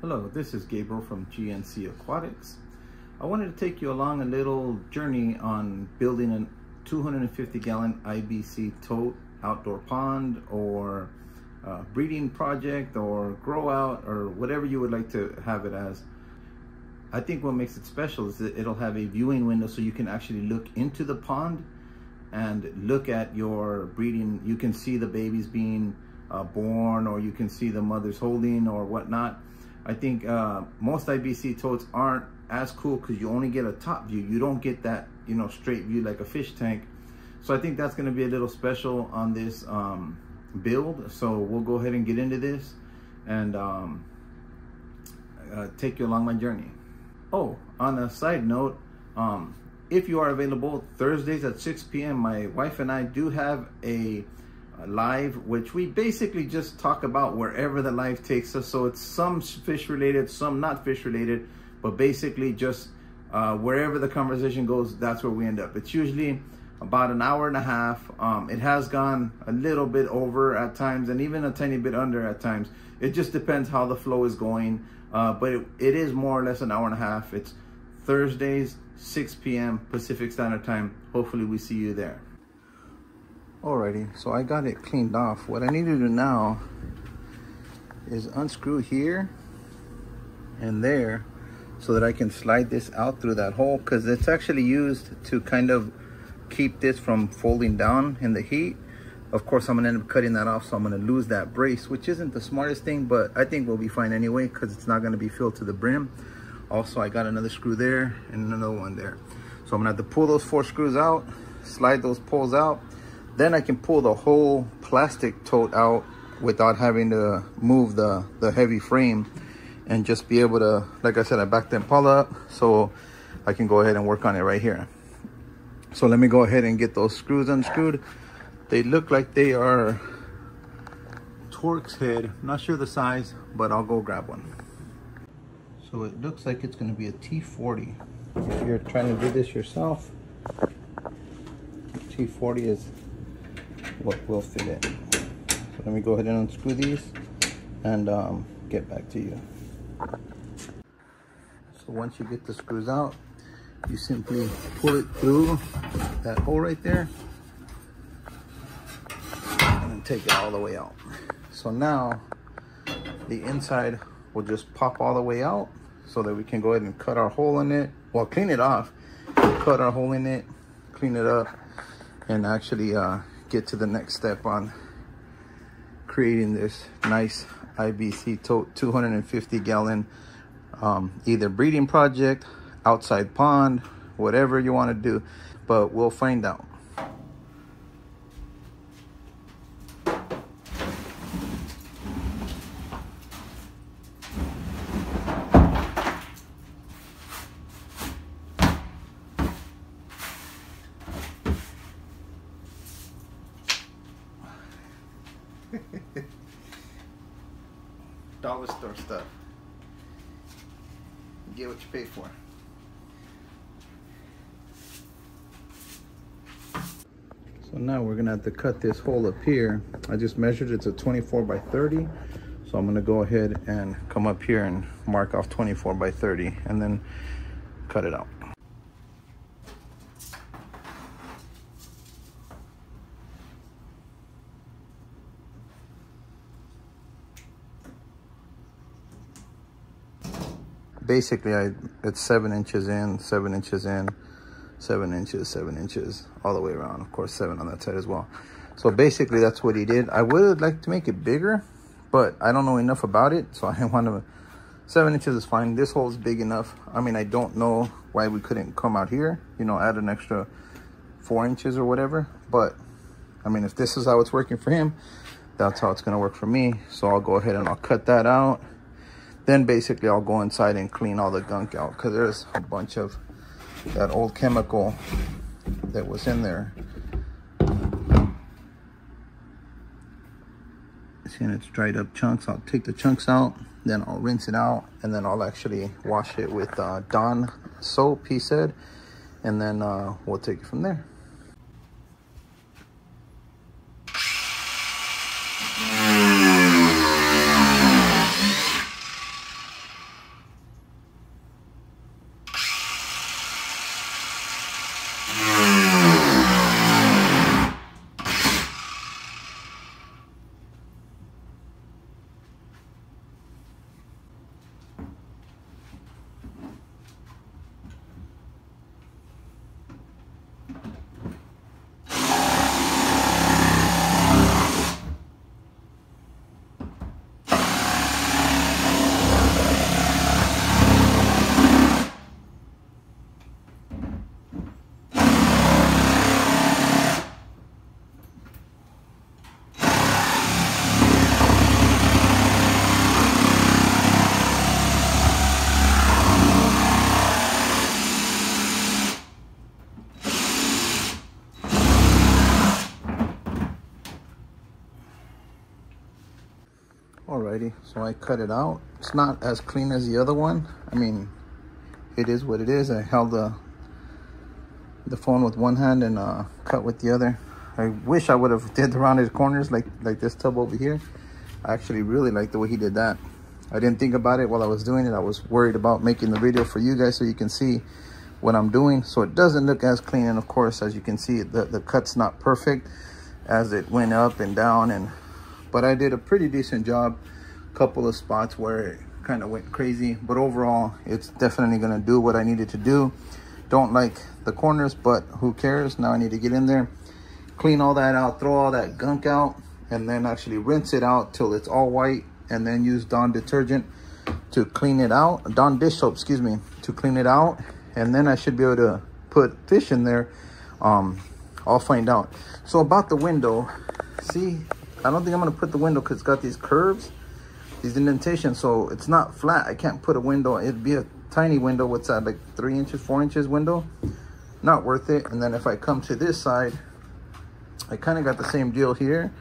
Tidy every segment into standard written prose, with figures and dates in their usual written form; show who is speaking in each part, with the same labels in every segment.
Speaker 1: Hello, this is Gabriel from GNC Aquatics. I wanted to take you along a little journey on building a 250 gallon IBC tote outdoor pond or breeding project or grow out or whatever you would like to have it as. I think what makes it special is that it'll have a viewing window so you can actually look into the pond and look at your breeding. You can see the babies being born, or you can see the mothers holding or whatnot. I think most IBC totes aren't as cool because you only get a top view. You don't get that, you know, straight view like a fish tank. So I think that's going to be a little special on this build. So we'll go ahead and get into this and take you along my journey. Oh, on a side note, if you are available Thursdays at 6 p.m., my wife and I do have a live, which we basically just talk about wherever the live takes us. So it's some fish related, some not fish related, but basically just wherever the conversation goes, that's where we end up. It's usually about an hour and a half. It has gone a little bit over at times and even a tiny bit under at times. It just depends how the flow is going, but it is more or less an hour and a half. It's Thursdays, 6 p.m. Pacific Standard Time. Hopefully we see you there. Alrighty, so I got it cleaned off. What I need to do now is unscrew here and there so that I can slide this out through that hole, because it's actually used to kind of keep this from folding down in the heat. Of course, I'm gonna end up cutting that off, so I'm gonna lose that brace, which isn't the smartest thing, but I think we'll be fine anyway because it's not gonna be filled to the brim. Also, I got another screw there and another one there. So I'm gonna have to pull those 4 screws out, slide those poles out. Then I can pull the whole plastic tote out without having to move the heavy frame, and just be able to, like I said, I backed the Impala up so I can go ahead and work on it right here. So let me go ahead and get those screws unscrewed. They look like they are Torx head. Not sure the size, but I'll go grab one. So it looks like it's going to be a T40. If you're trying to do this yourself, T40 is what will fit it. So let me go ahead and unscrew these and get back to you. So once you get the screws out, you simply pull it through that hole right there and then take it all the way out. So now the inside will just pop all the way out so that we can go ahead and cut our hole in it. Well, clean it off, cut our hole in it, clean it up, and actually get to the next step on creating this nice IBC tote 250 gallon either breeding project, outside pond, whatever you want to do, but we'll find out. Dollar store stuff. You get what you pay for. So now we're gonna have to cut this hole up here. I just measured it's a 24 by 30. So I'm gonna go ahead and come up here and mark off 24 by 30 and then cut it out. Basically, it's 7 inches in, 7 inches in, 7 inches, 7 inches, all the way around. Of course, 7 on that side as well. So basically, that's what he did. I would like to make it bigger, but I don't know enough about it, so I didn't want to. 7 inches is fine. This hole is big enough. I mean, I don't know why we couldn't come out here, you know, add an extra 4 inches or whatever. But I mean, if this is how it's working for him, that's how it's going to work for me. So I'll go ahead and I'll cut that out. Then basically I'll go inside and clean all the gunk out, because there's a bunch of that old chemical that was in there. See, and it's dried up chunks. I'll take the chunks out, then I'll rinse it out, and then I'll actually wash it with Dawn soap, he said, and then we'll take it from there. already, so I cut it out. It's not as clean as the other one. I mean, it is what it is. I held the phone with one hand and cut with the other. I wish I would have did the rounded corners like this tub over here. I actually really like the way he did that. I didn't think about it while I was doing it. I was worried about making the video for you guys so you can see what I'm doing, so it doesn't look as clean. And of course, as you can see, the cut's not perfect as it went up and down, but I did a pretty decent job. Couple of spots where it kind of went crazy, but overall it's definitely going to do what I needed to do. Don't like the corners, but who cares? Now I need to get in there, clean all that out, throw all that gunk out, and then actually rinse it out till it's all white, and then use Dawn detergent to clean it out, Dawn dish soap, excuse me, to clean it out. And then I should be able to put fish in there. I'll find out. So about the window, see, I don't think I'm gonna put the window because it's got these curves, these indentations, so it's not flat. I can't put a window. It'd be a tiny window. What's that, like 3 inches, 4 inches window? Not worth it. And then if I come to this side, I kind of got the same deal here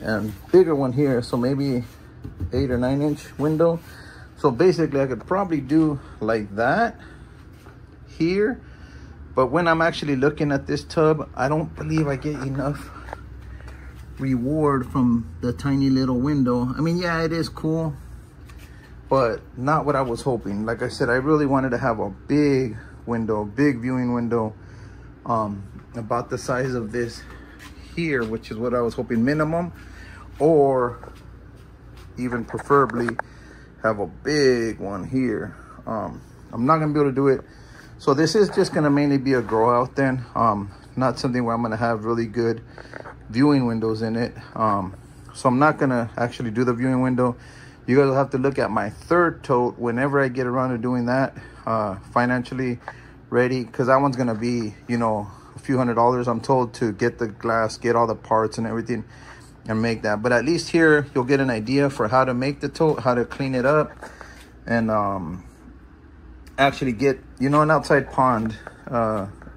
Speaker 1: and bigger one here, so maybe 8 or 9 inch window. So basically I could probably do like that here, but when I'm actually looking at this tub, I don't believe I get enough reward from the tiny little window. I mean, yeah, it is cool, but not what I was hoping. Like I said, I really wanted to have a big window, big viewing window, about the size of this here, which is what I was hoping minimum, or even preferably have a big one here. I'm not gonna be able to do it. So this is just gonna mainly be a grow out then, not something where I'm gonna have really good viewing windows in it. So I'm not gonna actually do the viewing window. You guys will have to look at my third tote whenever I get around to doing that, financially ready, because that one's gonna be, you know, a few $100s, I'm told, to get the glass, get all the parts and everything and make that. But at least here you'll get an idea for how to make the tote, how to clean it up, and actually get, you know, an outside pond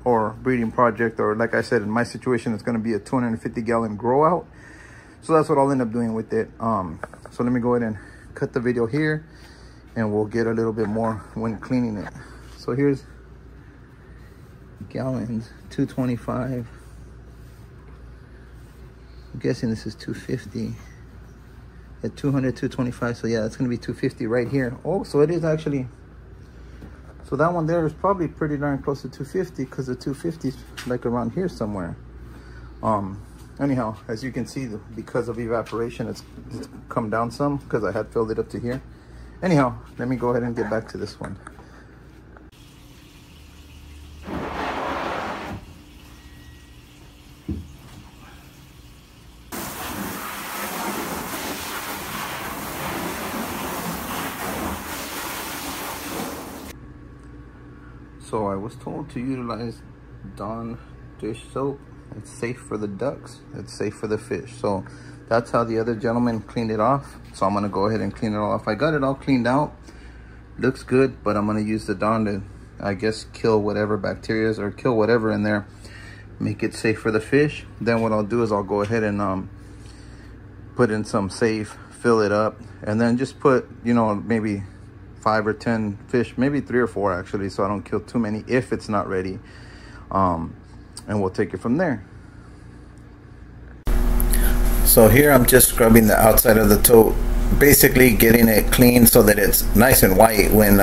Speaker 1: or breeding project, or like I said, in my situation, it's going to be a 250 gallon grow out. So that's what I'll end up doing with it. So let me go ahead and cut the video here, and we'll get a little bit more when cleaning it. So here's gallons, 225. I'm guessing this is 250 at 200, 225. So yeah, it's going to be 250 right here. Oh, so it is actually. So that one there is probably pretty darn close to 250, because the 250 is like around here somewhere. Anyhow, as you can see, because of evaporation, it's come down some because I had filled it up to here. Anyhow, let me go ahead and get back to this one. So I was told to utilize Dawn dish soap. It's safe for the ducks, it's safe for the fish. So that's how the other gentleman cleaned it off. So I'm gonna go ahead and clean it all off. I got it all cleaned out, looks good, but I'm gonna use the Dawn to, I guess, kill whatever bacteria or kill whatever in there, make it safe for the fish. Then what I'll do is I'll go ahead and put in some safe, fill it up, and then just put, you know, maybe 5 or 10 fish, maybe 3 or 4 actually, so I don't kill too many if it's not ready. And we'll take it from there. So here I'm just scrubbing the outside of the tote, basically getting it clean so that it's nice and white when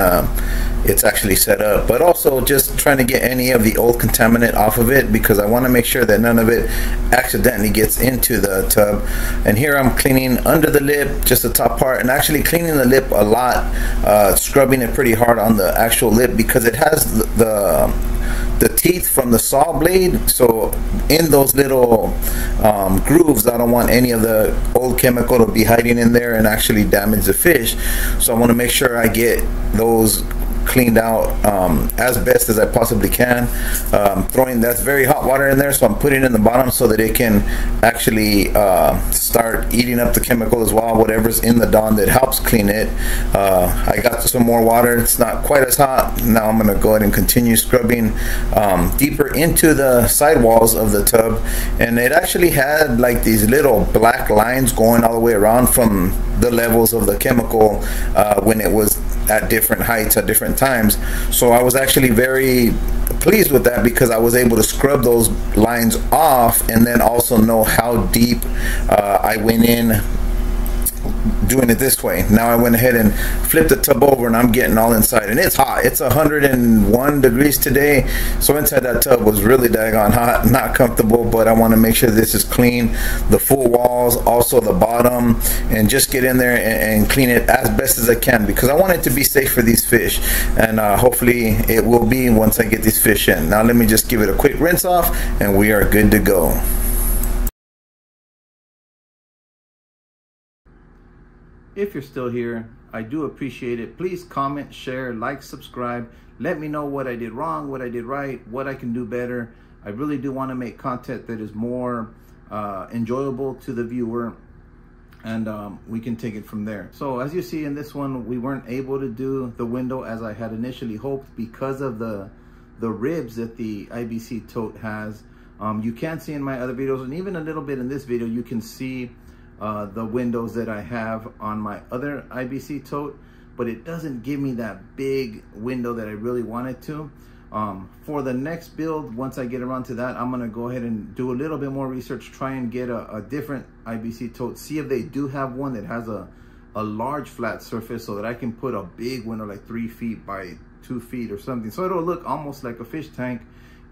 Speaker 1: it's actually set up, but also just trying to get any of the old contaminant off of it, because I want to make sure that none of it accidentally gets into the tub. And here I'm cleaning under the lip, just the top part, and actually cleaning the lip a lot, scrubbing it pretty hard on the actual lip, because it has the teeth from the saw blade. So in those little grooves, I don't want any of the old chemical to be hiding in there and actually damage the fish. So I want to make sure I get those cleaned out as best as I possibly can. Throwing that's very hot water in there, so I'm putting it in the bottom so that it can actually start eating up the chemical as well, whatever's in the Dawn that helps clean it. I got some more water, it's not quite as hot. Now I'm going to go ahead and continue scrubbing deeper into the sidewalls of the tub, and it actually had like these little black lines going all the way around from the levels of the chemical when it was at different heights at different times. So I was actually very pleased with that, because I was able to scrub those lines off and then also know how deep I went in doing it this way. Now I went ahead and flipped the tub over, and I'm getting all inside, and it's hot. It's 101 degrees today, so inside that tub was really daggone hot, not comfortable. But I want to make sure this is clean, the full walls, also the bottom, and just get in there and clean it as best as I can, because I want it to be safe for these fish, and hopefully it will be once I get these fish in. Now let me just give it a quick rinse off, and we are good to go. If you're still here, I do appreciate it. Please comment, share, like, subscribe. Let me know what I did wrong, what I did right, what I can do better. I really do want to make content that is more enjoyable to the viewer, and we can take it from there. So as you see in this one, we weren't able to do the window as I had initially hoped because of the ribs that the IBC tote has. You can see in my other videos, and even a little bit in this video, you can see the windows that I have on my other IBC tote, but it doesn't give me that big window that I really wanted to. For the next build, once I get around to that, I'm gonna go ahead and do a little bit more research, try and get a different IBC tote, see if they do have one that has a large flat surface, so that I can put a big window like 3 feet by 2 feet or something, so it'll look almost like a fish tank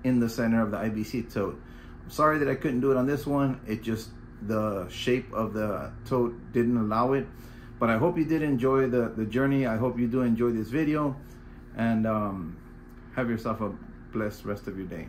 Speaker 1: in the center of the IBC tote. I'm sorry that I couldn't do it on this one. It just, the shape of the tote didn't allow it. But I hope you did enjoy the journey. I hope you do enjoy this video, and have yourself a blessed rest of your day.